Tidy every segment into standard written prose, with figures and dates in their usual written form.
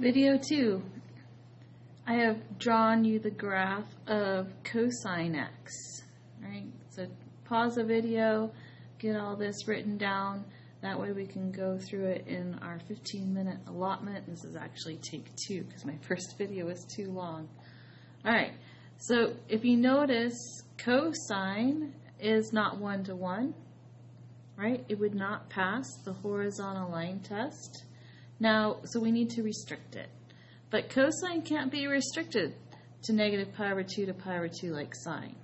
Video 2. I have drawn you the graph of cosine x. Right? So pause the video, get all this written down. That way we can go through it in our 15-minute allotment. This is actually take 2 because my first video was too long. Alright, so if you notice, cosine is not 1-to-1. Right? It would not pass the horizontal line test. Now, so we need to restrict it. But cosine can't be restricted to negative pi over 2 to pi over 2 like sine.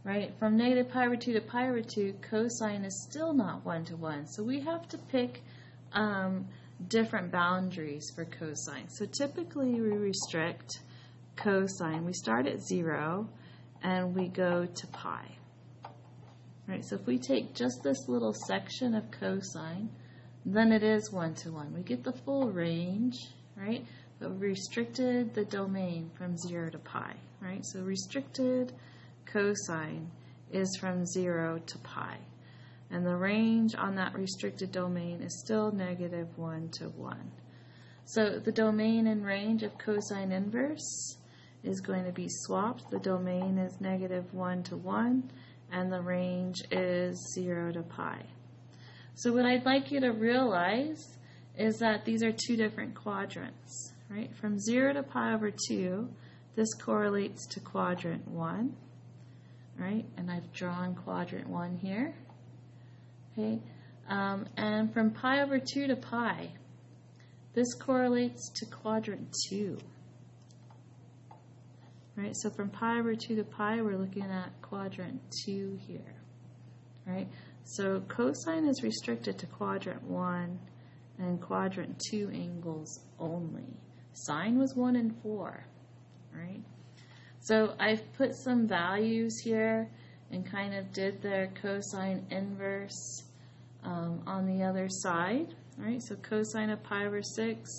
Right? From negative pi over 2 to pi over 2, cosine is still not 1-to-1. So we have to pick different boundaries for cosine. So typically we restrict cosine. We start at 0 and we go to pi. Right? So if we take just this little section of cosine, then it is 1-to-1. We get the full range, right? But we restricted the domain from 0 to pi, right? So restricted cosine is from 0 to pi. And the range on that restricted domain is still negative 1-to-1. So the domain and range of cosine inverse is going to be swapped. The domain is negative 1-to-1, and the range is 0 to pi. So what I'd like you to realize is that these are two different quadrants, right? From 0 to pi over 2, this correlates to quadrant 1, right? And I've drawn quadrant 1 here, okay? And from pi over 2 to pi, this correlates to quadrant 2. Right, so from pi over 2 to pi, we're looking at quadrant 2 here. Right, so cosine is restricted to quadrant 1 and quadrant 2 angles only. Sine was 1 and 4. Right, so I've put some values here and kind of did their cosine inverse on the other side. Right, so cosine of pi over 6,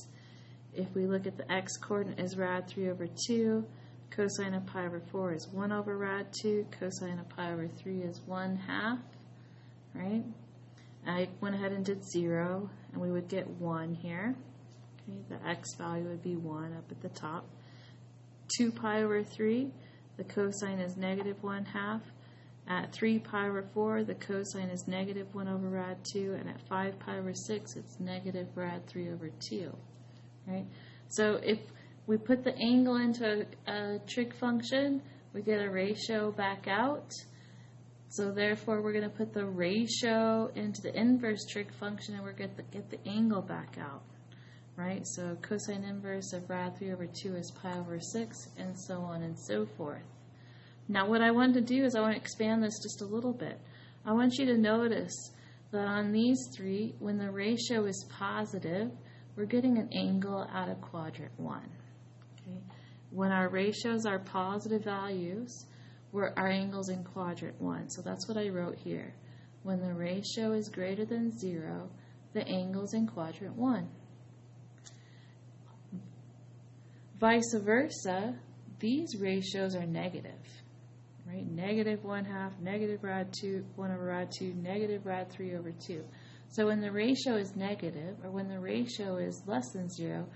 if we look at the x coordinate, is rad 3 over 2. Cosine of pi over 4 is 1 over rad 2. Cosine of pi over 3 is 1/2. Right? I went ahead and did 0, and we would get 1 here. Okay, the x value would be 1 up at the top. 2 pi over 3, the cosine is negative 1/2. At 3 pi over 4, the cosine is negative 1 over rad 2, and at 5 pi over 6, it's negative rad 3 over 2. Right? So if we put the angle into a trig function, we get a ratio back out. So therefore, we're going to put the ratio into the inverse trig function, and we're going to get the angle back out. Right? So cosine inverse of rad 3 over 2 is pi over 6, and so on and so forth. Now what I want to do is I want to expand this just a little bit. I want you to notice that on these three, when the ratio is positive, we're getting an angle out of quadrant 1. Okay. When our ratios are positive values, our angle's in quadrant 1. So that's what I wrote here. When the ratio is greater than 0, the angle's in quadrant 1. Vice versa, these ratios are negative. Right? Negative 1/2, negative rad 2, 1 over rad 2, negative rad 3 over 2. So when the ratio is negative, or when the ratio is less than 0,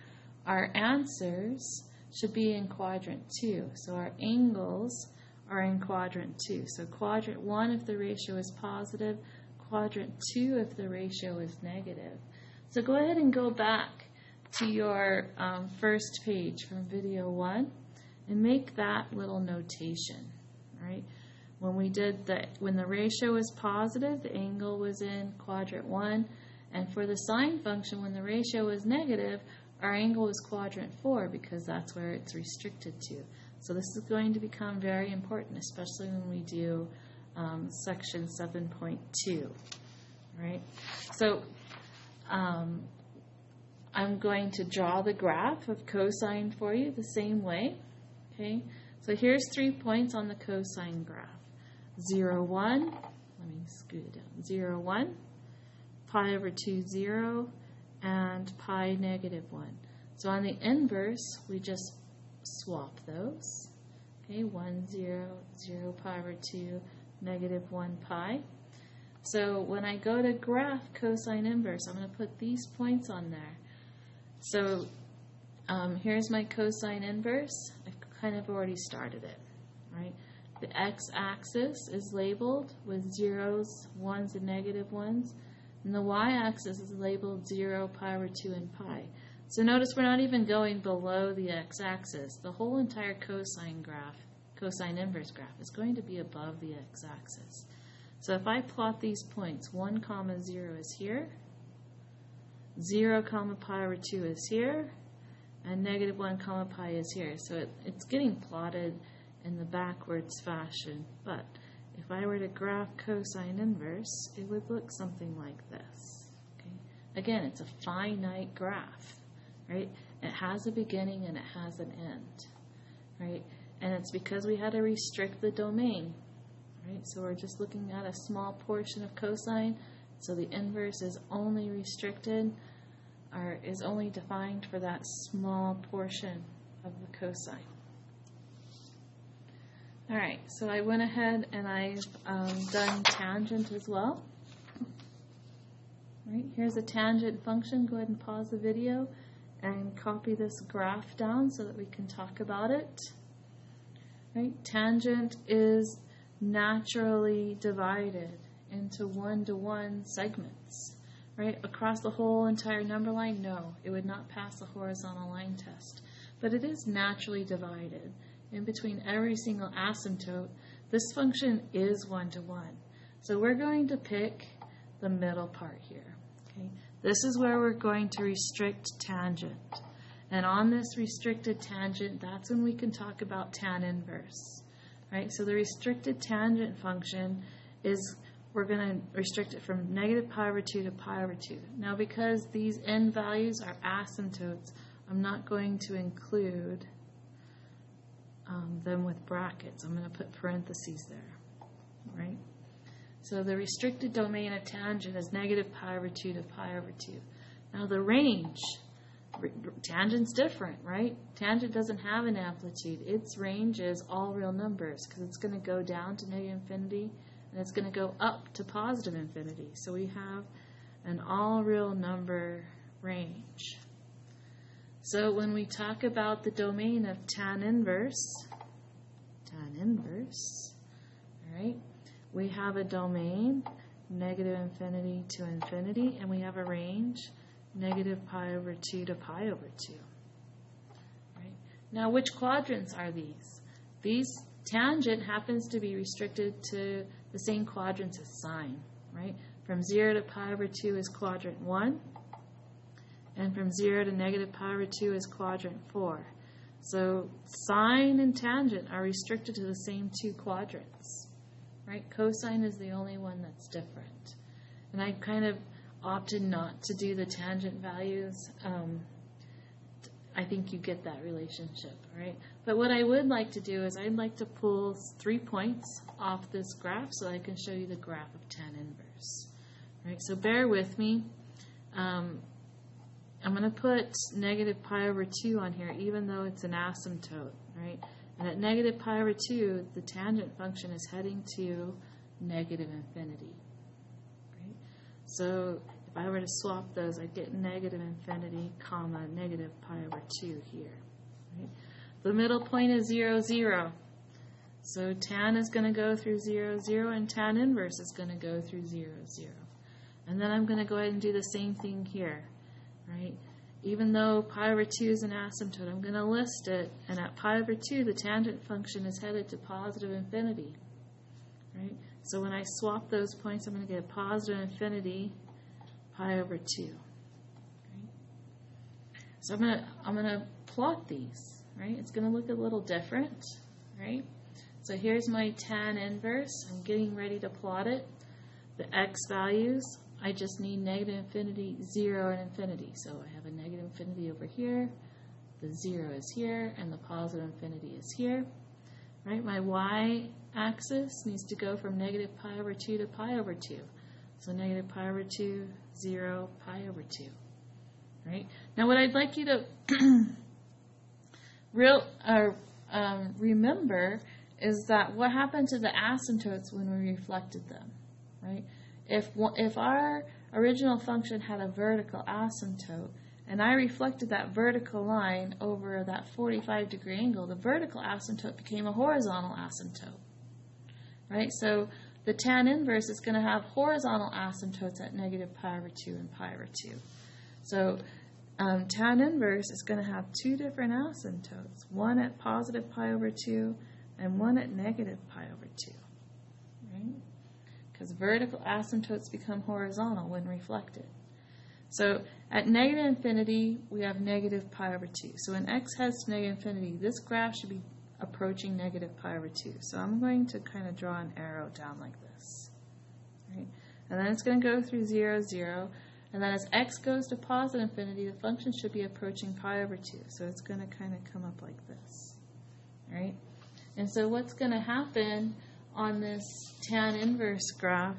our answers should be in quadrant 2. So our angles are in quadrant 2. So quadrant 1 if the ratio is positive, quadrant 2 if the ratio is negative. So go ahead and go back to your first page from video 1 and make that little notation. Right? When the ratio was positive, the angle was in quadrant 1, and for the sine function, when the ratio was negative, our angle was quadrant 4 because that's where it's restricted to. So this is going to become very important, especially when we do section 7.2. Right? So I'm going to draw the graph of cosine for you the same way. Okay? So here's 3 points on the cosine graph. 0, 1, let me scoot it down. 0, 1, pi over 2, 0, and pi negative 1. So on the inverse, we just swap those. Okay, 1, 0, 0 pi over 2, negative 1 pi. So when I go to graph cosine inverse, I'm going to put these points on there. So Here's my cosine inverse. I've kind of already started it, right? The x-axis is labeled with zeros, ones, and negative ones. And the y-axis is labeled 0, pi over 2, and pi. So notice we're not even going below the x-axis. The whole entire cosine inverse graph is going to be above the x-axis. So if I plot these points, 1, 0 is here, 0, pi over 2 is here, and negative 1, pi is here. So it's getting plotted in the backwards fashion. But if I were to graph cosine inverse, it would look something like this. Okay? Again, it's a finite graph, right? It has a beginning and it has an end, right? And it's because we had to restrict the domain, right? So we're just looking at a small portion of cosine. So the inverse is only restricted, or is only defined for that small portion of the cosine. All right, so I went ahead and I've done tangent as well. Right, here's a tangent function. Go ahead and pause the video and copy this graph down so that we can talk about it. Right, tangent is naturally divided into one-to-one segments. Right, across the whole entire number line, no, it would not pass the horizontal line test. But it is naturally divided. In between every single asymptote, this function is one-to-one. So we're going to pick the middle part here. Okay? This is where we're going to restrict tangent. And on this restricted tangent, that's when we can talk about tan inverse. Right? So the restricted tangent function is, we're going to restrict it from negative pi over 2 to pi over 2. Now because these n values are asymptotes, I'm not going to include them with brackets. I'm going to put parentheses there, right? So the restricted domain of tangent is negative pi over 2 to pi over 2. Now the range, tangent's different, right? Tangent doesn't have an amplitude. Its range is all real numbers because it's going to go down to negative infinity and it's going to go up to positive infinity. So we have an all real number range. So when we talk about the domain of tan inverse, all right, we have a domain, negative infinity to infinity, and we have a range, negative pi over 2 to pi over 2. Right? Now, which quadrants are these? These tangent happens to be restricted to the same quadrants as sine, right? From 0 to pi over 2 is quadrant 1. And from 0 to negative pi over 2 is quadrant 4. So sine and tangent are restricted to the same two quadrants. Right? Cosine is the only one that's different. And I kind of opted not to do the tangent values. I think you get that relationship, right? But what I would like to do is I'd like to pull 3 points off this graph so I can show you the graph of tan inverse. Right? So bear with me. I'm going to put negative pi over 2 on here, even though it's an asymptote, right? And at negative pi over 2, the tangent function is heading to negative infinity, right? So if I were to swap those, I'd get negative infinity, comma, negative pi over 2 here, right? The middle point is 0, 0. So tan is going to go through 0, 0, and tan inverse is going to go through 0, 0. And then I'm going to go ahead and do the same thing here. Right? Even though pi over 2 is an asymptote, I'm going to list it, and at pi over 2, the tangent function is headed to positive infinity. Right? So when I swap those points, I'm going to get a positive infinity pi over 2. Right? So I'm going to plot these. Right? It's going to look a little different. Right? So here's my tan inverse. I'm getting ready to plot it. The x values, I just need negative infinity, 0, and infinity. So I have a negative infinity over here, the 0 is here, and the positive infinity is here. Right? My y-axis needs to go from negative pi over 2 to pi over 2. So negative pi over 2, 0, pi over 2. Right? Now what I'd like you to remember is that what happened to the asymptotes when we reflected them. Right? If our original function had a vertical asymptote and I reflected that vertical line over that 45-degree angle, the vertical asymptote became a horizontal asymptote, right? So the tan inverse is going to have horizontal asymptotes at negative pi over 2 and pi over 2. So tan inverse is going to have two different asymptotes, one at positive pi over 2 and one at negative pi over 2, right? Because vertical asymptotes become horizontal when reflected. So at negative infinity, we have negative pi over 2. So when x heads to negative infinity, this graph should be approaching negative pi over 2. So I'm going to kind of draw an arrow down like this, right? And then it's going to go through 0, 0. And then as x goes to positive infinity, the function should be approaching pi over 2. So it's going to kind of come up like this, right? And so what's going to happen on this tan inverse graph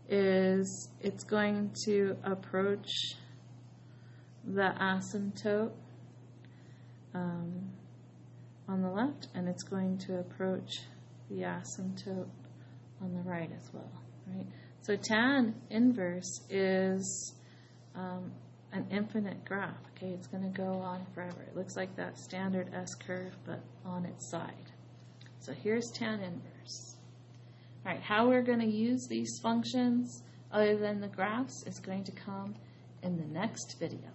is it's going to approach the asymptote on the left, and it's going to approach the asymptote on the right as well, right? So tan inverse is an infinite graph, okay? It's going to go on forever. It looks like that standard S curve, but on its side. So here's tan inverse. All right, how we're going to use these functions other than the graphs is going to come in the next video.